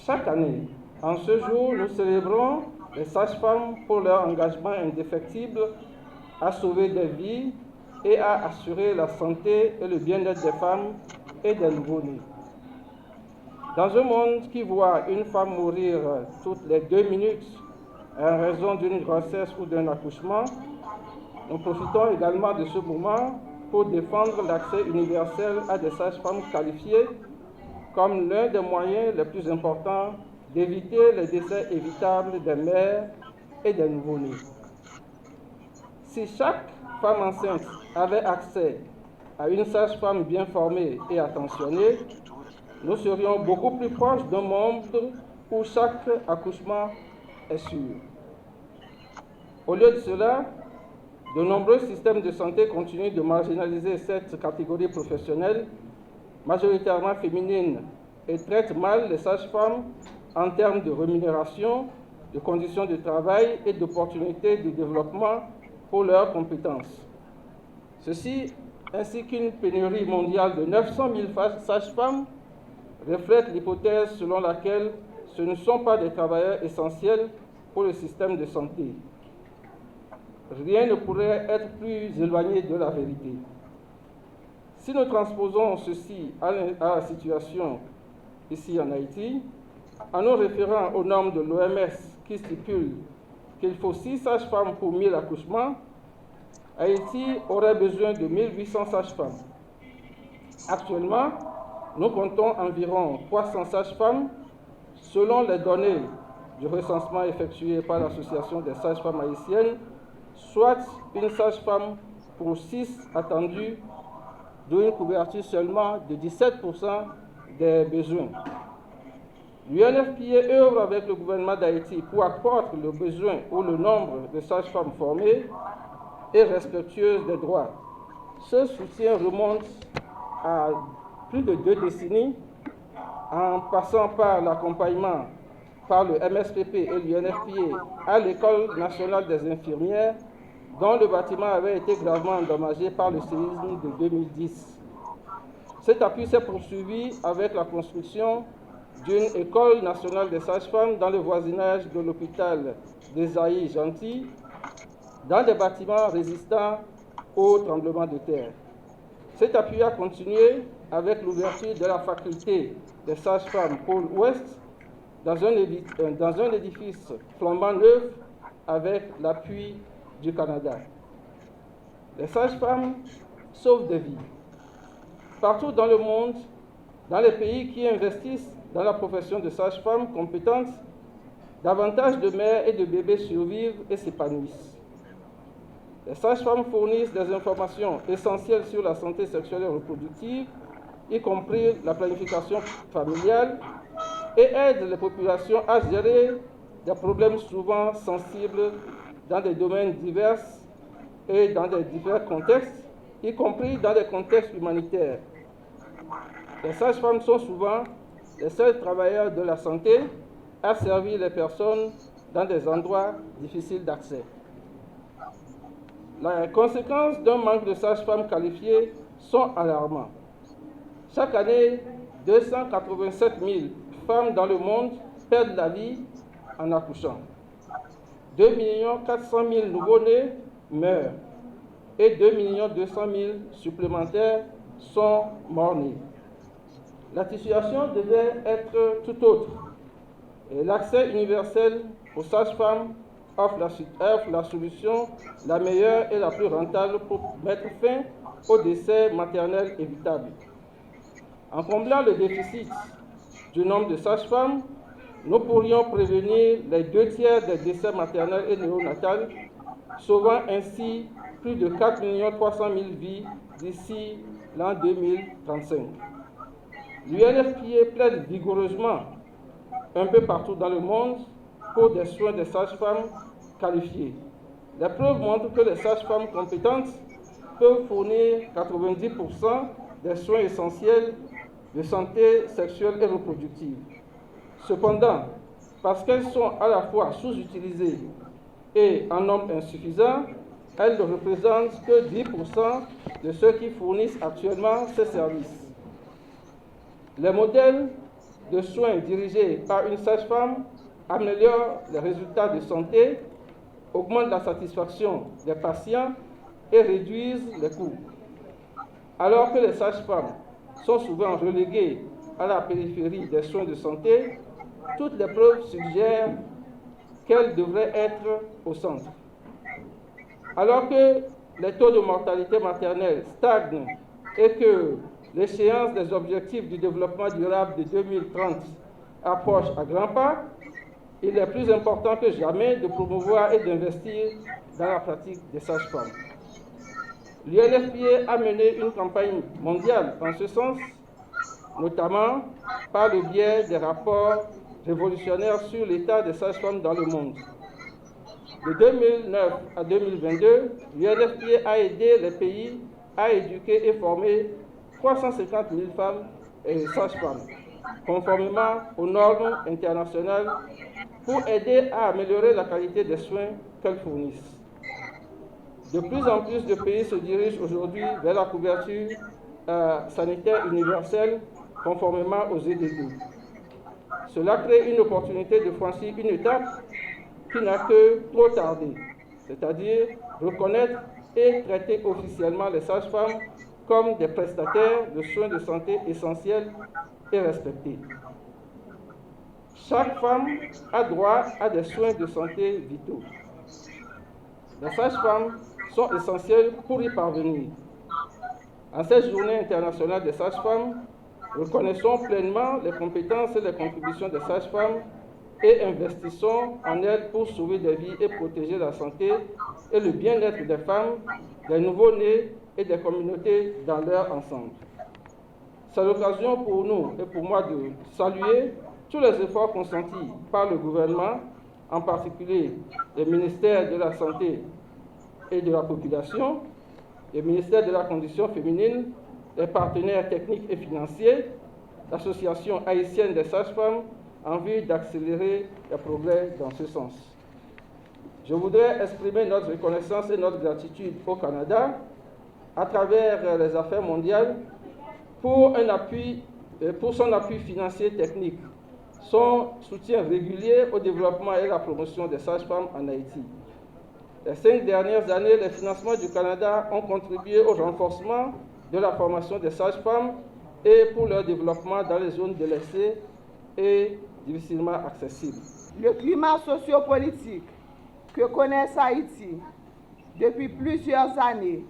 Chaque année, en ce jour, nous célébrons les sages-femmes pour leur engagement indéfectible à sauver des vies et à assurer la santé et le bien-être des femmes et des nouveau-nés. Dans un monde qui voit une femme mourir toutes les 2 minutes en raison d'une grossesse ou d'un accouchement, nous profitons également de ce moment pour défendre l'accès universel à des sages-femmes qualifiées comme l'un des moyens les plus importants d'éviter les décès évitables des mères et des nouveau-nés. Si chaque femme enceinte avait accès à une sage-femme bien formée et attentionnée, nous serions beaucoup plus proches d'un monde où chaque accouchement est sûr. Au lieu de cela, de nombreux systèmes de santé continuent de marginaliser cette catégorie professionnelle, majoritairement féminine, et traitent mal les sages-femmes en termes de rémunération, de conditions de travail et d'opportunités de développement pour leurs compétences. Ceci, ainsi qu'une pénurie mondiale de 900 000 sages-femmes, reflète l'hypothèse selon laquelle ce ne sont pas des travailleurs essentiels pour le système de santé. Rien ne pourrait être plus éloigné de la vérité. Si nous transposons ceci à la situation ici en Haïti, en nous référant aux normes de l'OMS qui stipulent qu'il faut 6 sages-femmes pour 1000 accouchements, Haïti aurait besoin de 1800 sages-femmes. Actuellement, nous comptons environ 300 sages-femmes selon les données du recensement effectué par l'Association des sages-femmes haïtiennes, soit une sage-femme pour 6 attendus, d'où une couverture seulement de 17% des besoins. L'UNFPA œuvre avec le gouvernement d'Haïti pour accroître le besoin ou le nombre de sages-femmes formées et respectueuses des droits. Ce soutien remonte à plus de 2 décennies, en passant par l'accompagnement par le MSPP et l'UNFPA à l'École nationale des infirmières, dont le bâtiment avait été gravement endommagé par le séisme de 2010. Cet appui s'est poursuivi avec la construction d'une école nationale des sages-femmes dans le voisinage de l'hôpital des Aïe-Gentil, dans des bâtiments résistants aux tremblements de terre. Cet appui a continué avec l'ouverture de la faculté des sages-femmes Pôle Ouest dans un édifice flambant neuf avec l'appui du Canada. Les sages-femmes sauvent des vies. Partout dans le monde, dans les pays qui investissent dans la profession de sage-femme compétente, davantage de mères et de bébés survivent et s'épanouissent. Les sages-femmes fournissent des informations essentielles sur la santé sexuelle et reproductive, y compris la planification familiale, et aident les populations à gérer des problèmes souvent sensibles dans des domaines divers et dans des divers contextes, y compris dans des contextes humanitaires. Les sages-femmes sont souvent les seuls travailleurs de la santé à servir les personnes dans des endroits difficiles d'accès. Les conséquences d'un manque de sages-femmes qualifiées sont alarmantes. Chaque année, 287 000 femmes dans le monde perdent la vie en accouchant. 2 400 000 nouveau-nés meurent et 2 200 000 supplémentaires sont morts-nés. La situation devait être tout autre. Et l'accès universel aux sages-femmes offre la solution la meilleure et la plus rentable pour mettre fin aux décès maternels évitables. En comblant le déficit du nombre de sages-femmes, nous pourrions prévenir les 2/3 des décès maternels et néonatals, sauvant ainsi plus de 4 300 000 vies d'ici l'an 2035. L'UNFPA plaide vigoureusement un peu partout dans le monde pour des soins des sages-femmes qualifiées. Les preuves montrent que les sages-femmes compétentes peuvent fournir 90% des soins essentiels de santé sexuelle et reproductive. Cependant, parce qu'elles sont à la fois sous-utilisées et en nombre insuffisant, elles ne représentent que 10% de ceux qui fournissent actuellement ces services. Les modèles de soins dirigés par une sage-femme améliorent les résultats de santé, augmentent la satisfaction des patients et réduisent les coûts. Alors que les sages-femmes sont souvent reléguées à la périphérie des soins de santé, toutes les preuves suggèrent qu'elles devraient être au centre. Alors que les taux de mortalité maternelle stagnent et que l'échéance des objectifs du développement durable de 2030 approche à grands pas, il est plus important que jamais de promouvoir et d'investir dans la pratique des sages-femmes. L'UNFPA a mené une campagne mondiale en ce sens, notamment par le biais des rapports révolutionnaires sur l'état des sages-femmes dans le monde. De 2009 à 2022, l'UNFPA a aidé les pays à éduquer et former 350 000 femmes et sages-femmes, conformément aux normes internationales, pour aider à améliorer la qualité des soins qu'elles fournissent. De plus en plus de pays se dirigent aujourd'hui vers la couverture sanitaire universelle, conformément aux EDD. Cela crée une opportunité de franchir une étape qui n'a que trop tardé, c'est-à-dire reconnaître et traiter officiellement les sages-femmes comme des prestataires de soins de santé essentiels et respectés. Chaque femme a droit à des soins de santé vitaux. Les sages-femmes sont essentielles pour y parvenir. En cette journée internationale des sages-femmes, reconnaissons pleinement les compétences et les contributions des sages-femmes et investissons en elles pour sauver des vies et protéger la santé et le bien-être des femmes, des nouveau-nés et des communautés dans leur ensemble. C'est l'occasion pour nous et pour moi de saluer tous les efforts consentis par le gouvernement, en particulier les ministères de la Santé et de la Population, le ministère de la Condition féminine, les partenaires techniques et financiers, l'Association haïtienne des sages-femmes, en vue d'accélérer les progrès dans ce sens. Je voudrais exprimer notre reconnaissance et notre gratitude au Canada à travers les Affaires mondiales pour son appui financier technique, son soutien régulier au développement et à la promotion des sages-femmes en Haïti. Les 5 dernières années, les financements du Canada ont contribué au renforcement de la formation des sages-femmes et pour leur développement dans les zones délaissées et difficilement accessibles. Le climat sociopolitique que connaît Haïti depuis plusieurs années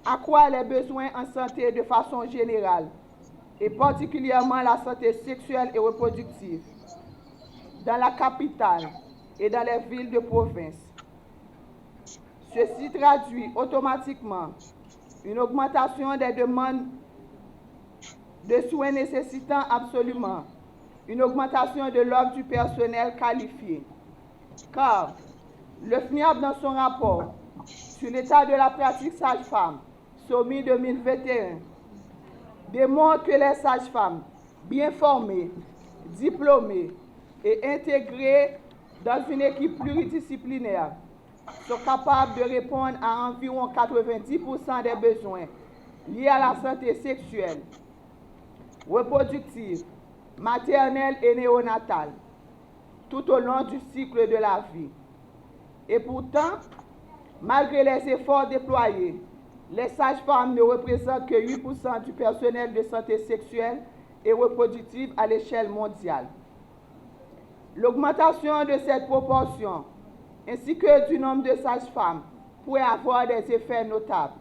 accroît les besoins en santé de façon générale et particulièrement la santé sexuelle et reproductive dans la capitale et dans les villes de province. Ceci traduit automatiquement une augmentation des demandes de soins nécessitant absolument une augmentation de l'offre du personnel qualifié. Car le FNIAP, dans son rapport sur l'état de la pratique sage-femme, SOMI 2021, démontre que les sages-femmes bien formées, diplômées et intégrées dans une équipe pluridisciplinaire sont capables de répondre à environ 90% des besoins liés à la santé sexuelle, reproductive, maternelle et néonatale, tout au long du cycle de la vie. Et pourtant, malgré les efforts déployés, les sages-femmes ne représentent que 8% du personnel de santé sexuelle et reproductive à l'échelle mondiale. L'augmentation de cette proportion, ainsi que du nombre de sages-femmes, pourrait avoir des effets notables.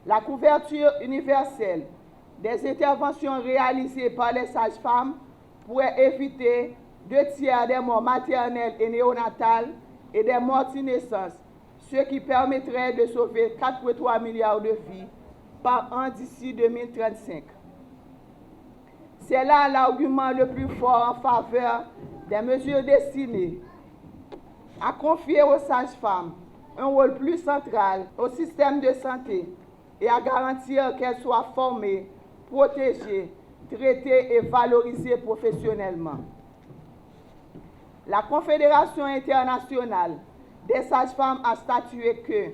La couverture universelle des interventions réalisées par les sages-femmes pourrait éviter 2/3 des morts maternelles et néonatales et des morts-naissances, ce qui permettrait de sauver 4,3 milliards de vies par an d'ici 2035. C'est là l'argument le plus fort en faveur des mesures destinées à confier aux sages-femmes un rôle plus central au système de santé et à garantir qu'elles soient formées, protégées, traitées et valorisées professionnellement. La Confédération internationale des sages-femmes a statué que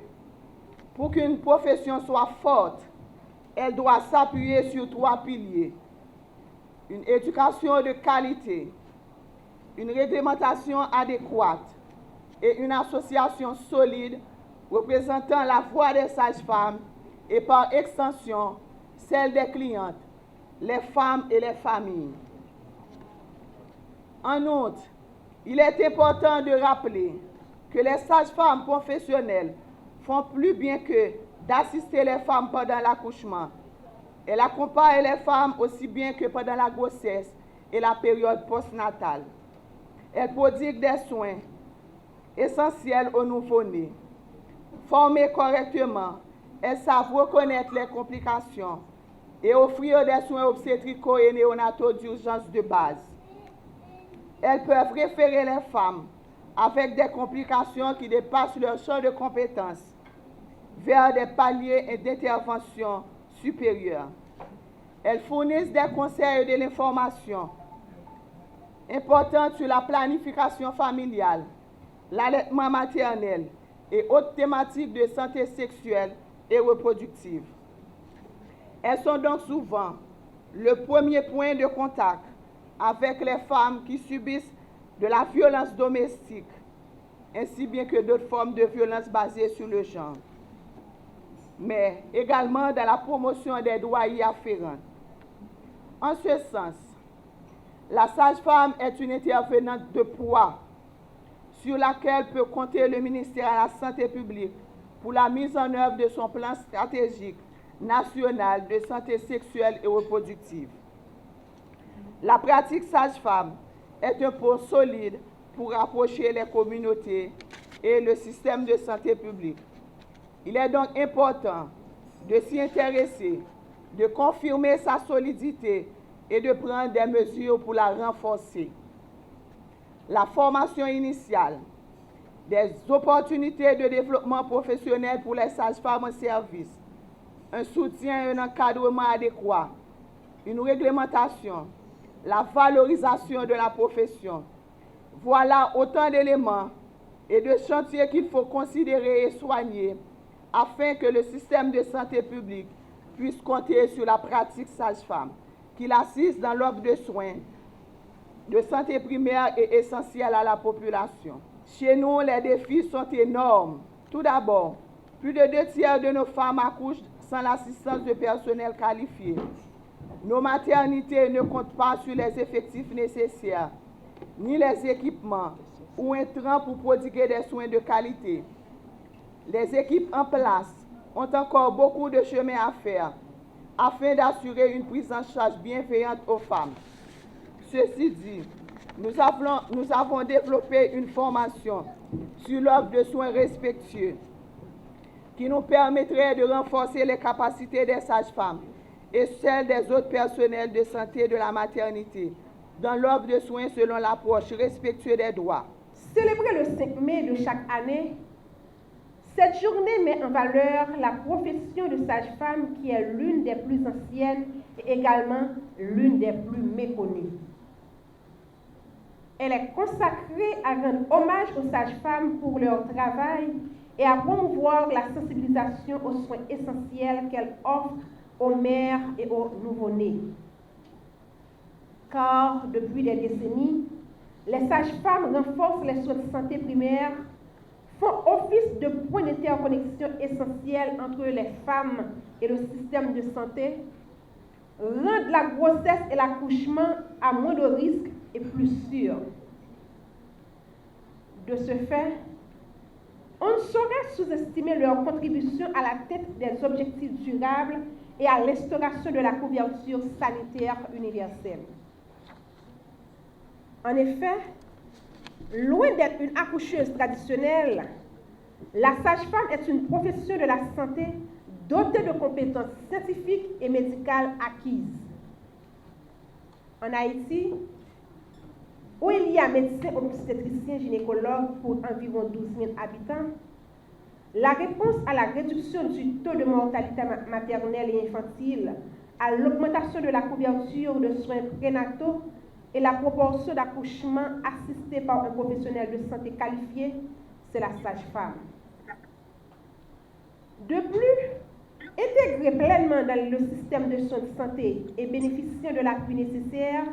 pour qu'une profession soit forte, elle doit s'appuyer sur 3 piliers. une éducation de qualité, une réglementation adéquate et une association solide représentant la voix des sages-femmes et par extension celle des clientes, les femmes et les familles. En outre, il est important de rappeler que les sages-femmes professionnelles font plus bien que d'assister les femmes pendant l'accouchement. Elles accompagnent les femmes aussi bien que pendant la grossesse et la période postnatale. Elles prodiguent des soins essentiels aux nouveau-nés. Formées correctement, elles savent reconnaître les complications et offrir des soins obstétricaux et néonataux d'urgence de base. Elles peuvent référer les femmes avec des complications qui dépassent leur champ de compétences vers des paliers d'intervention supérieurs. Elles fournissent des conseils et de l'information importante sur la planification familiale, l'allaitement maternel et autres thématiques de santé sexuelle et reproductive. Elles sont donc souvent le premier point de contact avec les femmes qui subissent de la violence domestique, ainsi bien que d'autres formes de violence basées sur le genre, mais également dans la promotion des droits y afférents. En ce sens, la sage-femme est une intervenante de poids sur laquelle peut compter le ministère de la Santé publique pour la mise en œuvre de son plan stratégique national de santé sexuelle et reproductive. La pratique sage-femme est un pont solide pour rapprocher les communautés et le système de santé publique. Il est donc important de s'y intéresser, de confirmer sa solidité et de prendre des mesures pour la renforcer. La formation initiale, des opportunités de développement professionnel pour les sages-femmes en service, un soutien et un encadrement adéquat, une réglementation, la valorisation de la profession. Voilà autant d'éléments et de chantiers qu'il faut considérer et soigner afin que le système de santé publique puisse compter sur la pratique sage-femme, qu'il assiste dans l'offre de soins de santé primaire et essentielle à la population. Chez nous, les défis sont énormes. Tout d'abord, plus de 2/3 de nos femmes accouchent sans l'assistance de personnel qualifié. Nos maternités ne comptent pas sur les effectifs nécessaires, ni les équipements ou intrants pour prodiguer des soins de qualité. Les équipes en place ont encore beaucoup de chemin à faire afin d'assurer une prise en charge bienveillante aux femmes. Ceci dit, nous avons développé une formation sur l'offre de soins respectueux qui nous permettrait de renforcer les capacités des sages-femmes et celles des autres personnels de santé de la maternité dans l'offre de soins selon l'approche respectueuse des droits. Célébrée le 5 mai de chaque année, cette journée met en valeur la profession de sage-femme qui est l'une des plus anciennes et également l'une des plus méconnues. Elle est consacrée à rendre hommage aux sages-femmes pour leur travail et à promouvoir la sensibilisation aux soins essentiels qu'elles offrent aux mères et aux nouveau-nés. Car depuis des décennies, les sages-femmes renforcent les soins de santé primaire, font office de point d'interconnexion essentiel entre les femmes et le système de santé, rendent la grossesse et l'accouchement à moins de risques et plus sûrs. De ce fait, on ne saurait sous-estimer leur contribution à la tête des objectifs durables et à l'instauration de la couverture sanitaire universelle. En effet, loin d'être une accoucheuse traditionnelle, la sage-femme est une profession de la santé dotée de compétences scientifiques et médicales acquises. En Haïti, où il y a médecins, obstétriciens, gynécologues pour environ 12 000 habitants, la réponse à la réduction du taux de mortalité maternelle et infantile, à l'augmentation de la couverture de soins prénataux et la proportion d'accouchements assistés par un professionnel de santé qualifié, c'est la sage-femme. De plus, intégrés pleinement dans le système de soins de santé et bénéficiant de l'appui nécessaire,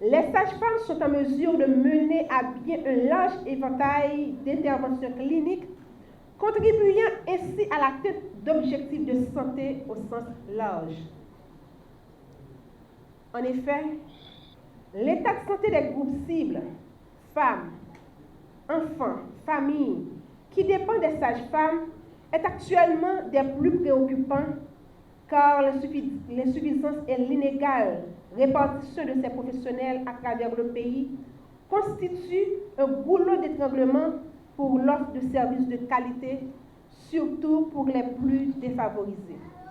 les sages-femmes sont en mesure de mener à bien un large éventail d'interventions cliniques, contribuant ainsi à l'atteinte d'objectifs de santé au sens large. En effet, l'état de santé des groupes cibles, femmes, enfants, familles, qui dépendent des sages-femmes, est actuellement des plus préoccupants car l'insuffisance et l'inégale répartition de ces professionnels à travers le pays constituent un goulot d'étranglement pour l'offre de services de qualité, surtout pour les plus défavorisés.